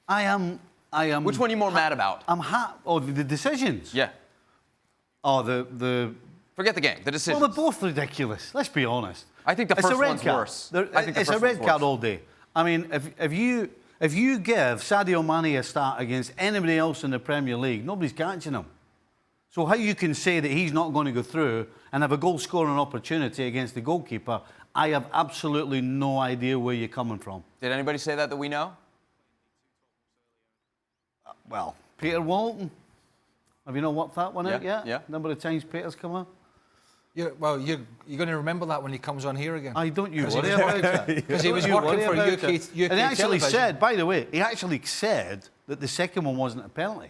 I am. Which one are you more mad about? The decisions. Yeah. Oh, the. Forget the game. The decisions. Well, they're both ridiculous. Let's be honest. I think the first one's worse. It's a red card all day. I mean, if you give Sadio Mane a start against anybody else in the Premier League, nobody's catching him. So how you can say that he's not going to go through and have a goal-scoring opportunity against the goalkeeper, I have absolutely no idea where you're coming from. Did anybody say that we know? Well, Peter Walton. Have you not worked that one out yet? Yeah. Number of times Peter's come on. You're going to remember that when he comes on here again. Don't you worry about that. Because he was working for UK and he actually television. said, by the way, that the second one wasn't a penalty,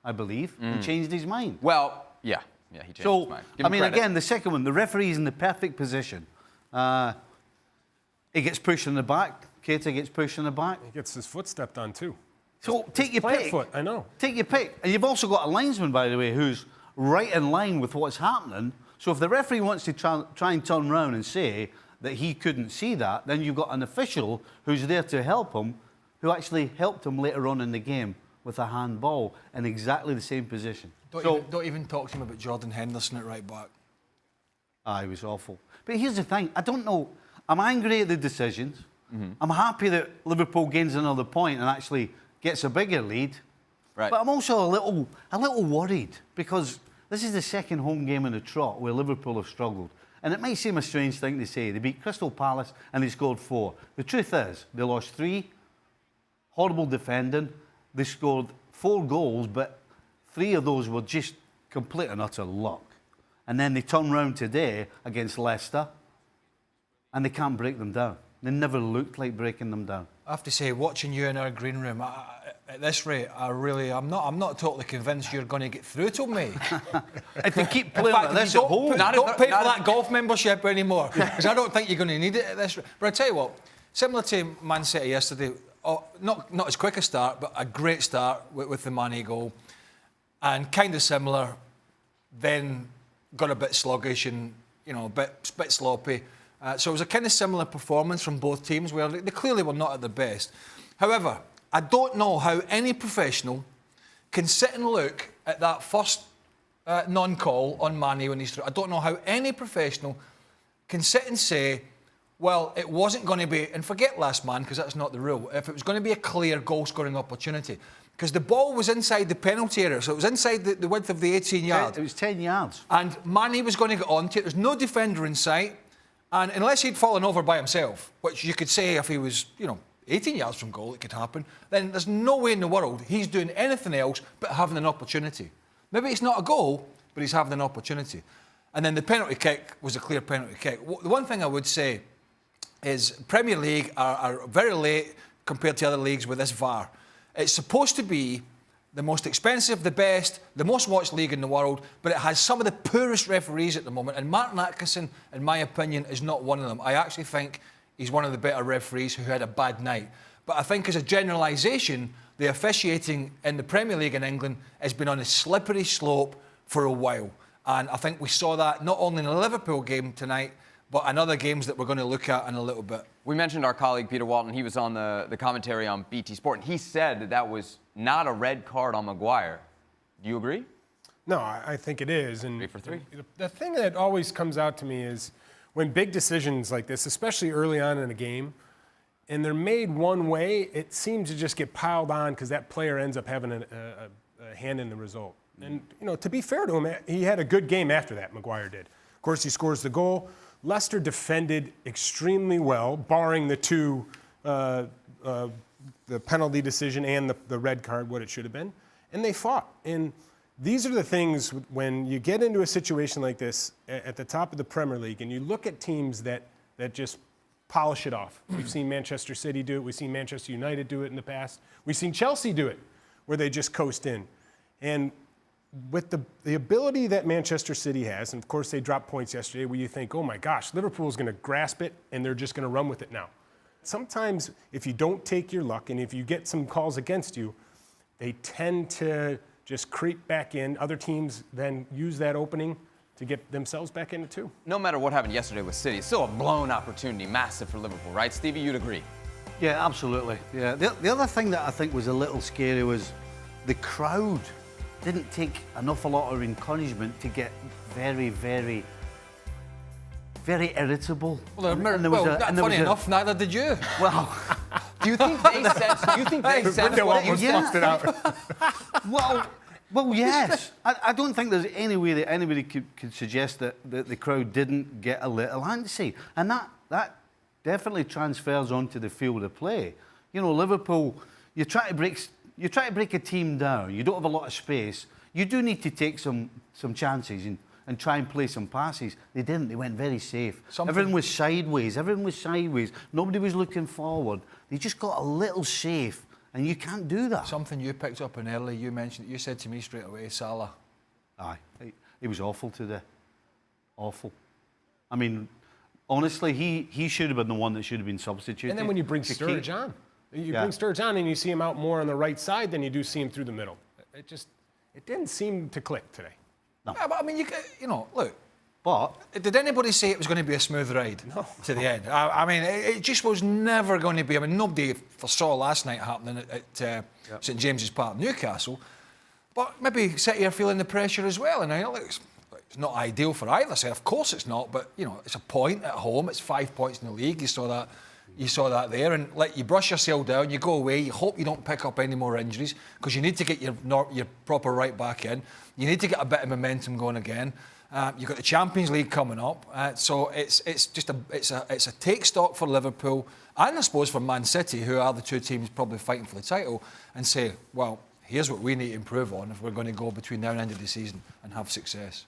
I believe. He changed his mind. Well, yeah, he changed his mind. Again, the second one, the referee's in the perfect position. He gets pushed in the back. Keita gets pushed in the back. He gets his foot stepped on too. So take your pick. Foot, I know. Take your pick. And you've also got a linesman, by the way, who's right in line with what's happening. So if the referee wants to try and turn around and say that he couldn't see that, then you've got an official who's there to help him, who actually helped him later on in the game with a handball in exactly the same position. Don't even talk to him about Jordan Henderson at right back. He was awful. But here's the thing. I don't know. I'm angry at the decisions. I'm happy that Liverpool gains another point and actually gets a bigger lead. Right. But I'm also a little worried because this is the second home game in the trot where Liverpool have struggled. And it might seem a strange thing to say. They beat Crystal Palace and they scored 4. The truth is, they lost 3. Horrible defending. They scored 4 goals, but 3 of those were just complete and utter luck. And then they turn round today against Leicester and they can't break them down. They never looked like breaking them down. I have to say, watching you in our green room, at this rate, I'm not totally convinced you're going to get through to me. If they keep playing like this at home... Don't pay for that golf membership anymore, because I don't think you're going to need it at this rate. But I tell you what, similar to Man City yesterday, not as quick a start, but a great start with the Mane goal, and kind of similar, then got a bit sluggish and a bit sloppy. So it was a kind of similar performance from both teams where they clearly were not at their best. However, I don't know how any professional can sit and look at that first non-call on Mane when he's through. I don't know how any professional can sit and say, well, it wasn't going to be, and forget last man, because that's not the rule, if it was going to be a clear goal-scoring opportunity. Because the ball was inside the penalty area, so it was inside the width of the 18 yards. It was 10 yards. And Mane was going to get onto it. There's no defender in sight. And unless he'd fallen over by himself, which you could say if he was, 18 yards from goal, it could happen, then there's no way in the world he's doing anything else but having an opportunity. Maybe it's not a goal, but he's having an opportunity. And then the penalty kick was a clear penalty kick. The one thing I would say is Premier League are very late compared to other leagues with this VAR. It's supposed to be the most expensive, the best, the most watched league in the world, but it has some of the poorest referees at the moment. And Martin Atkinson, in my opinion, is not one of them. I actually think he's one of the better referees who had a bad night. But I think as a generalisation, the officiating in the Premier League in England has been on a slippery slope for a while. And I think we saw that not only in the Liverpool game tonight, but in other games that we're going to look at in a little bit. We mentioned our colleague Peter Walton. He was on the commentary on BT Sport, and he said that was not a red card on Maguire. Do you agree? No, I think it is. And 3 for 3. The thing that always comes out to me is when big decisions like this, especially early on in a game, and they're made one way, it seems to just get piled on because that player ends up having a hand in the result. And, to be fair to him, he had a good game after that, Maguire did. Of course, he scores the goal. Leicester defended extremely well, barring the two, the penalty decision and the red card, what it should have been. And they fought. And these are the things when you get into a situation like this at the top of the Premier League and you look at teams that just polish it off. We've seen Manchester City do it. We've seen Manchester United do it in the past. We've seen Chelsea do it, where they just coast in. And with the ability that Manchester City has, and of course they dropped points yesterday where you think, oh my gosh, Liverpool's going to grasp it and they're just going to run with it now. Sometimes if you don't take your luck and if you get some calls against you, they tend to just creep back in. Other teams then use that opening to get themselves back in it too. No matter what happened yesterday with City, it's still a blown opportunity, massive for Liverpool, right? Stevie, you'd agree? Yeah, absolutely. Yeah. The other thing that I think was a little scary was the crowd didn't take an awful lot of encouragement to get very, very, very irritable. Well, And funny enough, neither did you. Well, Do you think they sensed? Do you think they sensed what you almost said? busted out. well, yes. I don't think there's any way that anybody could suggest that the crowd didn't get a little antsy, and that definitely transfers onto the field of play. You know, Liverpool, you try to break a team down. You don't have a lot of space. You do need to take some chances and try and play some passes. They didn't. They went very safe. Everything was sideways. Nobody was looking forward. They just got a little safe, and you can't do that. Something you picked up on early, you mentioned it. You said to me straight away, Salah. Aye, he was awful today. Awful. I mean, honestly, he should have been the one that should have been substituted. And then when you bring Sturridge on, bring Sturridge on and you see him out more on the right side than you do see him through the middle. It didn't seem to click today. No. Yeah, but I mean, look. But Did anybody say it was going to be a smooth ride to the end? I mean, it just was never going to be. I mean, nobody foresaw last night happening at St James's Park, Newcastle. But maybe City are feeling the pressure as well. And it's not ideal for either side. Of course it's not. But, it's a point at home. It's 5 points in the league. You saw that there. And you brush yourself down, you go away, you hope you don't pick up any more injuries because you need to get your proper right back in. You need to get a bit of momentum going again. You've got the Champions League coming up, so it's a take stock for Liverpool and I suppose for Man City, who are the two teams probably fighting for the title, and say, well, here's what we need to improve on if we're going to go between now and the end of the season and have success.